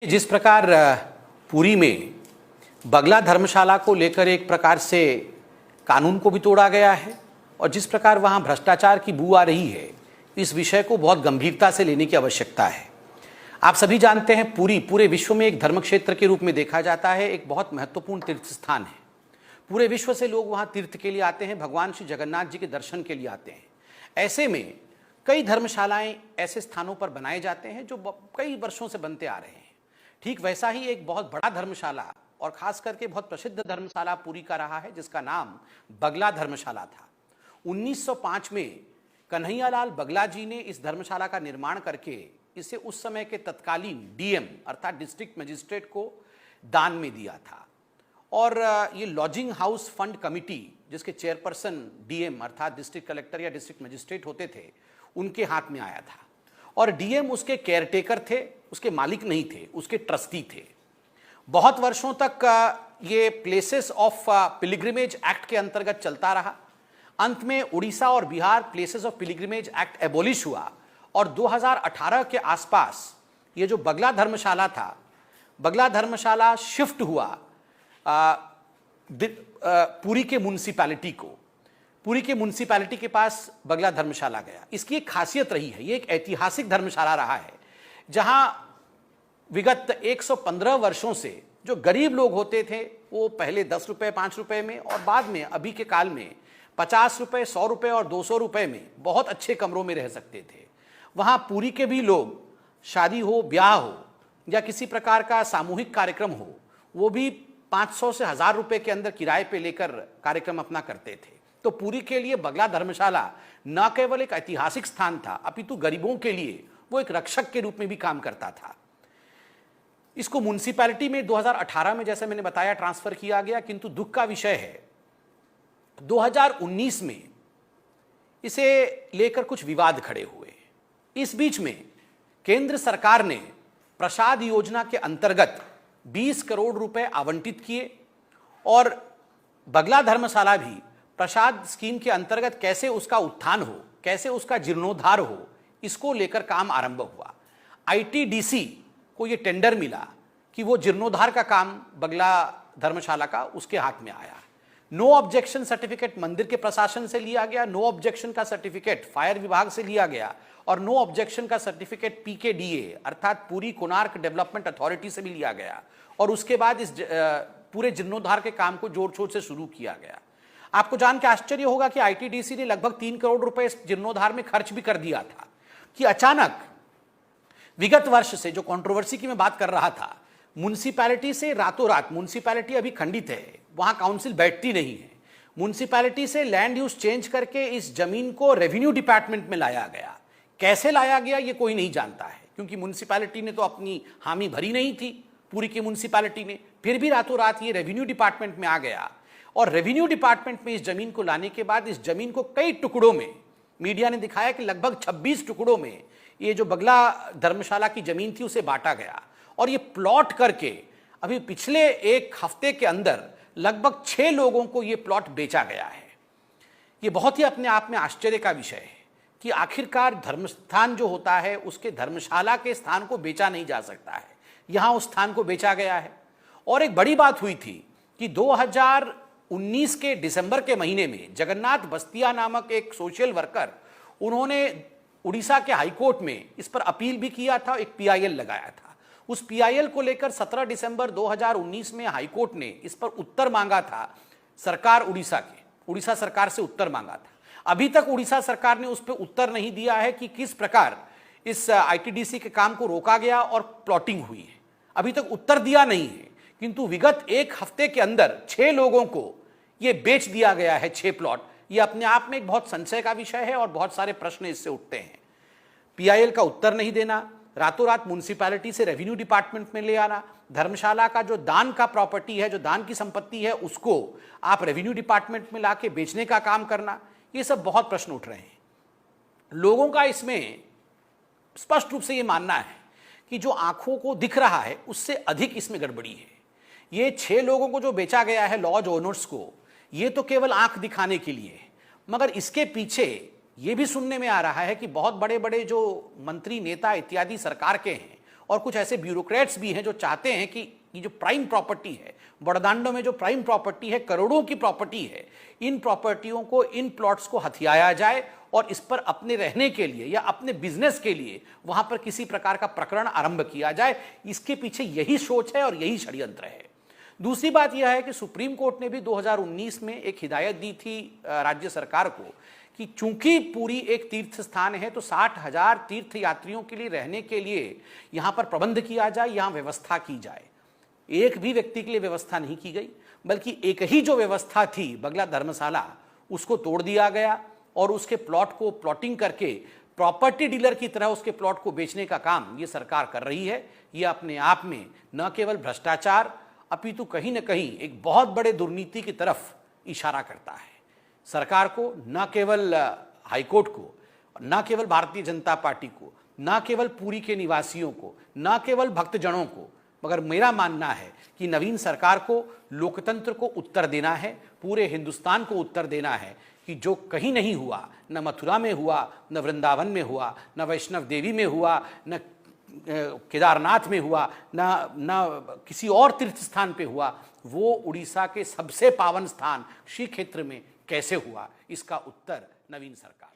जिस प्रकार पुरी में बगला धर्मशाला को लेकर एक प्रकार से कानून को भी तोड़ा गया है और जिस प्रकार वहां भ्रष्टाचार की बू आ रही है, इस विषय को बहुत गंभीरता से लेने की आवश्यकता है। आप सभी जानते हैं पुरी पूरे विश्व में एक धर्म क्षेत्र के रूप में देखा जाता है, एक बहुत महत्वपूर्ण तीर्थ स्थान है। पूरे विश्व से लोग वहां तीर्थ के लिए आते हैं, भगवान श्री जगन्नाथ जी के दर्शन के लिए आते हैं। ऐसे में कई धर्मशालाएं ऐसे स्थानों पर बनाए जाते हैं जो कई वर्षों से बनते आ रहे हैं। ठीक वैसा ही एक बहुत बड़ा धर्मशाला और खास करके बहुत प्रसिद्ध धर्मशाला पुरी का रहा है, जिसका नाम बगला धर्मशाला था। 1905 में कन्हैयालाल बगला जी ने इस धर्मशाला का निर्माण करके इसे उस समय के तत्कालीन डीएम अर्थात डिस्ट्रिक्ट मजिस्ट्रेट को दान में दिया था। और ये लॉजिंग हाउस फंड कमिटी, जिसके चेयरपर्सन डीएम अर्थात डिस्ट्रिक्ट कलेक्टर या डिस्ट्रिक्ट मजिस्ट्रेट होते थे, उनके हाथ में आया था। और डीएम उसके केयरटेकर थे, उसके मालिक नहीं थे, उसके ट्रस्टी थे। बहुत वर्षों तक ये प्लेसेस ऑफ पिलग्रिमेज एक्ट के अंतर्गत चलता रहा। अंत में उड़ीसा और Bihar places of pilgrimage act abolish हुआ और 2018 के आसपास ये जो बगला धर्मशाला था, बगला धर्मशाला शिफ्ट हुआ पुरी के म्युनिसिपैलिटी को। पुरी के म्युनिसिपैलिटी के पास बगला धर्मशाला गया। इसकी एक खासियत रही है, ये एक ऐतिहासिक धर्मशाला रहा है जहां विगत 115 वर्षों से जो गरीब लोग होते थे वो पहले 10 रुपए 5 रुपए में और बाद में अभी के काल में 50 रुपए 100 रुपए और 200 रुपए में बहुत अच्छे कमरों में रह सकते थे। वहां पुरी के भी लोग शादी हो, ब्याह हो या किसी प्रकार का सामूहिक कार्यक्रम हो, वो भी 500 से 1000 रुपए के अंदर किराए पे लेकर कार्यक्रम अपना करते थे। तो पुरी के लिए बगला धर्मशाला न केवल एक ऐतिहासिक स्थान था, अपितु गरीबों के लिए वो एक रक्षक के रूप में भी काम करता था। इसको म्युनिसिपैलिटी में 2018 में, जैसे मैंने बताया, ट्रांसफर किया गया, किंतु दुख का विषय है 2019 में इसे लेकर कुछ विवाद खड़े हुए। इस बीच में केंद्र सरकार ने प्रसाद योजना के अंतर्गत 20 करोड़ रुपए आवंटित किए और बगला धर्मशाला भी प्रसाद स्कीम के अंतर्गत कैसे उसका उत्थान हो, कैसे उसका जीर्णोद्धार हो, इसको लेकर काम आरंभ हुआ। आईटीडीसी को यह टेंडर मिला कि वो जीर्णोद्धार का काम बगला धर्मशाला का उसके हाथ में आया। नो ऑब्जेक्शन सर्टिफिकेट मंदिर के प्रशासन से लिया गया, नो ऑब्जेक्शन का सर्टिफिकेट फायर विभाग से लिया गया और नो ऑब्जेक्शन का सर्टिफिकेट पीकेडीए अर्थात पुरी कोणार्क डेवलपमेंट अथॉरिटी से भी लिया गया और उसके बाद इस पूरे जीर्णोद्धार के काम को जोर शोर से शुरू किया गया। आपको जान के आश्चर्य होगा कि आईटीडीसी ने लगभग 3 करोड़ रुपए इस जीर्णोद्धार में खर्च भी कर दिया था कि अचानक विगत वर्ष से, जो कंट्रोवर्सी की मैं बात कर रहा था, म्युनिसिपैलिटी से रातों रात, म्युनिसिपैलिटी अभी खंडित है, वहां काउंसिल बैठती नहीं है, म्युनिसिपैलिटी से लैंड यूज चेंज करके इस जमीन को रेवेन्यू डिपार्टमेंट में लाया गया। कैसे लाया गया ये कोई नहीं जानता है, क्योंकि म्युनिसिपैलिटी ने तो अपनी हामी भरी नहीं थी पूरी की म्युनिसिपैलिटी ने, फिर भी रातों रात ये रेवेन्यू डिपार्टमेंट में आ गया। और रेवेन्यू डिपार्टमेंट में इस जमीन को लाने के बाद इस जमीन को कई टुकड़ों में, मीडिया ने दिखाया कि लगभग 26 टुकड़ों में ये जो बगला धर्मशाला की जमीन थी उसे बांटा गया और ये प्लॉट करके अभी पिछले एक हफ्ते के अंदर लगभग 6 लोगों को ये प्लॉट बेचा गया है। ये बहुत ही अपने आप में आश्चर्य का विषय है कि आखिरकार धर्मस्थान जो होता है उसके धर्मशाला के स्थान को बेचा नहीं जा सकता है, यहां उस स्थान को बेचा गया है। और एक बड़ी बात हुई थी कि 2019 के दिसंबर के महीने में जगन्नाथ बस्तिया नामक एक सोशल वर्कर, उन्होंने उड़ीसा के हाईकोर्ट में इस पर अपील भी किया था, एक पीआईएल लगाया था। उस पीआईएल को लेकर 17 दिसंबर 2019 में हाईकोर्ट ने इस पर उत्तर मांगा था सरकार उड़ीसा सरकार से उत्तर मांगा था। अभी तक उड़ीसा सरकार ने उस पर उत्तर नहीं दिया है कि किस प्रकार इस आईटीडीसी के काम को रोका गया और प्लॉटिंग हुई है, अभी तक उत्तर दिया नहीं है। किंतु विगत एक हफ्ते के अंदर 6 लोगों को यह बेच दिया गया है, 6 प्लॉट। यह अपने आप में एक बहुत संशय का विषय है और बहुत सारे प्रश्न इससे उठते हैं। पीआईएल का उत्तर नहीं देना, रातों रात म्युनिसिपैलिटी से रेवेन्यू डिपार्टमेंट में ले आना, धर्मशाला का जो दान का प्रॉपर्टी है, जो दान की संपत्ति है, उसको आप रेवेन्यू डिपार्टमेंट में लाके बेचने का काम करना, ये सब बहुत प्रश्न उठ रहे हैं। लोगों का इसमें स्पष्ट रूप से ये मानना है कि जो आंखों को दिख रहा है उससे अधिक इसमें गड़बड़ी है। ये 6 लोगों को जो बेचा गया है लॉज ओनर्स को, ये तो केवल आंख दिखाने के लिए है, मगर इसके पीछे ये भी सुनने में आ रहा है कि बहुत बड़े बड़े जो मंत्री नेता इत्यादि सरकार के हैं और कुछ ऐसे ब्यूरोक्रेट्स भी हैं जो चाहते हैं कि ये जो प्राइम प्रॉपर्टी है, बड़दांडों में जो प्राइम प्रॉपर्टी है, करोड़ों की प्रॉपर्टी है, इन प्रॉपर्टियों को, इन प्लॉट्स को हथियाया जाए और इस पर अपने रहने के लिए या अपने बिजनेस के लिए वहां पर किसी प्रकार का प्रकरण आरंभ किया जाए। इसके पीछे यही सोच है और यही षड्यंत्र है। दूसरी बात यह है कि सुप्रीम कोर्ट ने भी 2019 में एक हिदायत दी थी राज्य सरकार को कि चूंकि पूरी एक तीर्थ स्थान है तो 60,000 तीर्थ यात्रियों के लिए रहने के लिए यहां पर प्रबंध किया जाए, यहां व्यवस्था की जाए। एक भी व्यक्ति के लिए व्यवस्था नहीं की गई, बल्कि एक ही जो व्यवस्था थी बगला धर्मशाला, उसको तोड़ दिया गया और उसके प्लॉट को प्लॉटिंग करके प्रॉपर्टी डीलर की तरह उसके प्लॉट को बेचने का काम ये सरकार कर रही है। ये अपने आप में न केवल भ्रष्टाचार अपितु कहीं न कहीं एक बहुत बड़े दुर्नीति की तरफ इशारा करता है। सरकार को, न केवल हाईकोर्ट को, न केवल भारतीय जनता पार्टी को, न केवल पुरी के निवासियों को, न केवल भक्तजनों को, मगर मेरा मानना है कि नवीन सरकार को लोकतंत्र को उत्तर देना है, पूरे हिंदुस्तान को उत्तर देना है कि जो कहीं नहीं हुआ, न मथुरा में हुआ, न वृंदावन में हुआ, न वैष्णव देवी में हुआ, न केदारनाथ में हुआ, न किसी और तीर्थ स्थान पे हुआ, वो उड़ीसा के सबसे पावन स्थान श्री क्षेत्र में कैसे हुआ, इसका उत्तर नवीन सरकार।